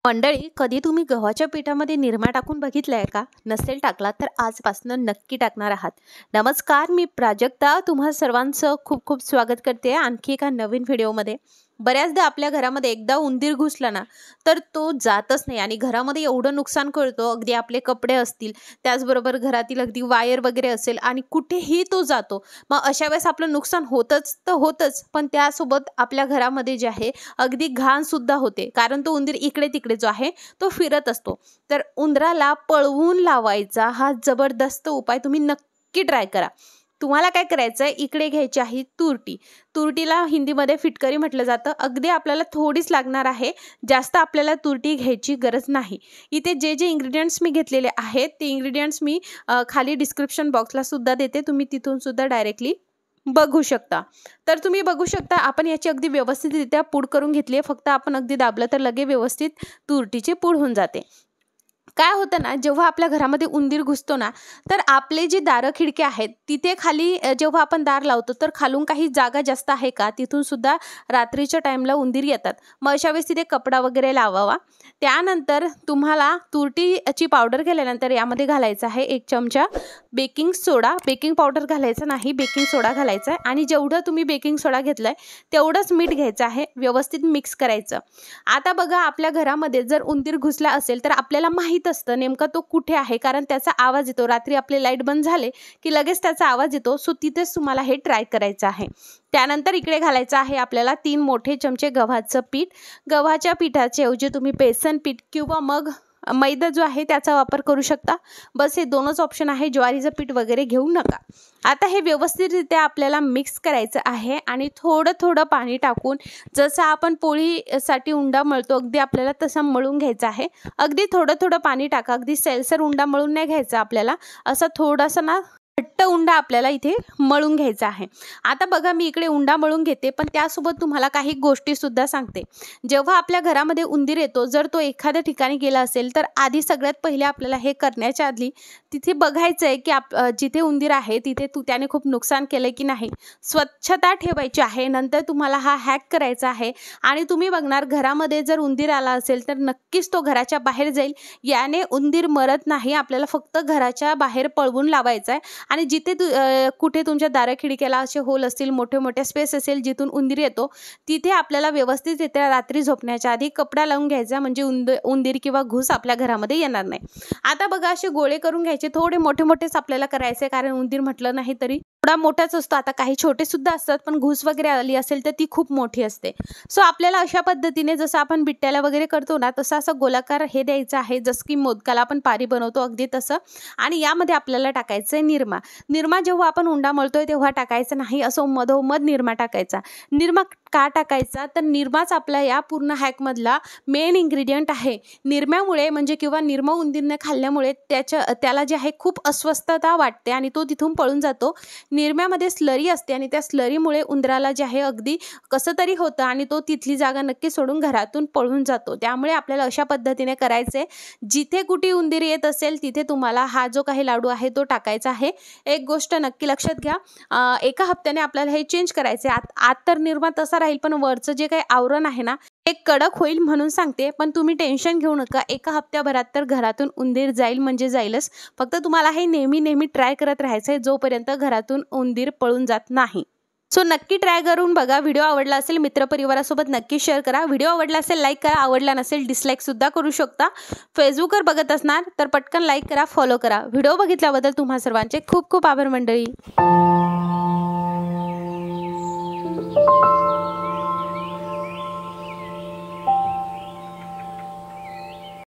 मंडळी, कधी तुम्ही गव्हाच्या पिठामध्ये निरमा टाकून बघितलाय का? नसेल टाकला तर आजपासून नक्की टाकणार आहात. नमस्कार, मी प्राजक्ता तुम्हा सर्वांचं खूप खूप स्वागत करते आणखी एका नवीन व्हिडिओमध्ये. बऱ्याचदा आपल्या घरामध्ये एकदा उंदीर घुसला ना तर तो जातच नाही आणि घरामध्ये एवढं नुकसान करतो. अगदी आपले कपडे असतील, त्याचबरोबर घरातील अगदी वायर वगैरे असेल आणि कुठेही तो जातो. मग अशा वेळेस आपलं नुकसान होतच तर होतच, पण त्यासोबत आपल्या घरामध्ये जे आहे अगदी घाण सुद्धा होते, कारण तो उंदीर इकडे तिकडे जो आहे तो फिरत असतो. तर उंदराला पळवून लावायचा हा जबरदस्त उपाय तुम्ही नक्की ट्राय करा. तुम्हाला काय करायचं आहे, इकडे घ्यायची आहे तुरटी. तुरटीला हिंदीमध्ये फिटकरी म्हटलं जातं. अगदी आपल्याला थोडीच लागणार आहे, जास्त आपल्याला तुरटी घ्यायची गरज नाही. इथे जे जे इन्ग्रेडियंट्स मी घेतलेले आहेत ते इन्ग्रेडियंट्स मी खाली डिस्क्रिप्शन बॉक्सला सुद्धा देते, तुम्ही तिथून सुद्धा डायरेक्टली बघू शकता. तर तुम्ही बघू शकता आपण याची अगदी व्यवस्थितरित्या पूड करून घेतली आहे. फक्त आपण अगदी दाबलं तर लगे व्यवस्थित तुरटीची पूड होऊन जाते. काय होतं ना, जेव्हा आपल्या घरामध्ये उंदीर घुसतो ना तर आपले जे दारं खिडक्या आहेत तिथे खाली जेव्हा आपण दार लावतो तर खालून काही जागा जास्त आहे का, तिथून सुद्धा रात्रीच्या टाईमला उंदीर येतात. मग अशा वेळेस तिथे कपडा वगैरे लावावा. त्यानंतर तुम्हाला तुरटीची पावडर केल्यानंतर यामध्ये घालायचं आहे 1 चमचा बेकिंग सोडा. बेकिंग पावडर घालायचं नाही, बेकिंग सोडा घालायचा आहे. आणि जेवढं तुम्ही बेकिंग सोडा घेतलाय तेवढंच मीठ घ्यायचं आहे, व्यवस्थित मिक्स करायचं. आता बघा, आपल्या घरामध्ये जर उंदीर घुसला असेल तर आपल्याला माहीत असतं नेमका तो कुठे आहे, कारण त्याचा आवाज येतो. रात्री आपले लाईट बंद झाले की लगेच त्याचा आवाज येतो. सो तिथेच तुम्हाला हे ट्राय करायचं आहे. त्यानंतर इकडे घालायचं आहे आपल्याला 3 मोठे चमचे गव्हाचं पीठ. गव्हाच्या पिठाच्या ऐवजी तुम्ही बेसन पीठ किंवा मग मैदा जो आहे त्याचा वापर करू शकता. बस हे दोनच ऑप्शन आहे, ज्वारीचं पीठ वगैरे घेऊ नका. आता हे व्यवस्थितरित्या आपल्याला मिक्स करायचं आहे आणि थोडं थोडं पाणी टाकून, जसं आपण पोळीसाठी उंडा मळतो अगदी आपल्याला तसा मळून घ्यायचा आहे. अगदी थोडं थोडं पाणी टाका, अगदी सैलसर उंडा मळून नाही घ्यायचा आपल्याला, असं थोडासा ना घट्ट उंडा आपल्याला इथे मळून घ्यायचा आहे. आता बघा, मी इकडे उंडा मळून घेते, पण त्यासोबत तुम्हाला काही गोष्टी सुद्धा सांगते. जेव्हा आपल्या घरामध्ये उंदीर येतो, जर तो एखाद्या ठिकाणी गेला असेल तर आधी सगळ्यात पहिले आपल्याला हे करण्याच्या आधी तिथे बघायचं आहे की जिथे उंदीर आहे तिथे त्याने खूप नुकसान केलं की नाही. स्वच्छता ठेवायची आहे. नंतर तुम्हाला हा हॅक करायचा आहे आणि तुम्ही बघणार घरामध्ये जर उंदीर आला असेल तर नक्कीच तो घराच्या बाहेर जाईल. याने उंदीर मरत नाही, आपल्याला फक्त घराच्या बाहेर पळवून लावायचं आहे. आणि जिथे कुठे तुमच्या दारा खिडक्याला असे होल असतील, मोठे मोठे स्पेस असेल जिथून उंदीर येतो, तिथे आपल्याला व्यवस्थितरित्या रात्री झोपण्याच्या आधी कपडा लावून घ्यायचा, म्हणजे उंदीर किंवा घुस आपल्या घरामध्ये येणार नाही. आता बघा, असे गोळे करून घ्यायचे. थोडे मोठे मोठेच आपल्याला करायचे, कारण उंदीर म्हटलं नाही तरी थोडा मोठाच असतो. आता काही छोटे सुद्धा असतात, पण घुस वगैरे आली असेल तर ती खूप मोठी असते. सो आपल्याला अशा पद्धतीने जसं आपण बिट्ट्याला वगैरे करतो ना तसं असं गोलाकार हे द्यायचं आहे, जसं की मोदकाला आपण पारी बनवतो अगदी तसं. आणि यामध्ये आपल्याला टाकायचं आहे निरमा. निरमा जेव्हा आपण उंडा मळतोय तेव्हा टाकायचं नाही, असं मधोमध निरमा टाकायचा. निरमा का टाकायचा, तर निरमाच आपल्या या पूर्ण हॅकमधला मेन इन्ग्रेडियंट आहे. निरम्यामुळे म्हणजे किंवा निरमा उंदीरने खाल्ल्यामुळे त्याला जे आहे खूप अस्वस्थता वाटते आणि तो तिथून पळून जातो. निरम्यामध्ये स्लरी असते आणि त्या स्लरीमुळे उंदराला जे आहे अगदी कसं तरी होतं आणि तो तिथली जागा नक्की सोडून घरातून पळून जातो. त्यामुळे आपल्याला अशा पद्धतीने करायचे. जिथे कुठे उंदीर येत असेल तिथे तुम्हाला हा जो काही लाडू आहे तो टाकायचा आहे. एक गोष्ट नक्की लक्षात घ्या, एका हप्त्याने आपल्याला हे चेंज करायचे. आत तर निरमा तसा राहील, पण वरचं जे काही आवरण आहे ना एक कडक होईल म्हणून सांगते. पण तुम्ही टेन्शन घेऊ नका, एका हप्त्याभरात तर घरातून उंदीर जाईल म्हणजे जाईलच. फक्त तुम्हाला हे नेहमी नेहमी ट्राय करत राहायचं आहे, जोपर्यंत घरातून उंदीर पळून जात नाही. सो नक्की ट्राय करून बघा. व्हिडिओ आवडला असेल मित्रपरिवारासोबत नक्की शेअर करा. व्हिडिओ आवडला असेल लाईक करा, आवडला नसेल डिसलाईक सुद्धा करू शकता. फेसबुकवर बघत असणार तर पटकन लाईक करा, फॉलो करा. व्हिडिओ बघितल्याबद्दल तुम्हा सर्वांचे खूप खूप आभार मंडळी.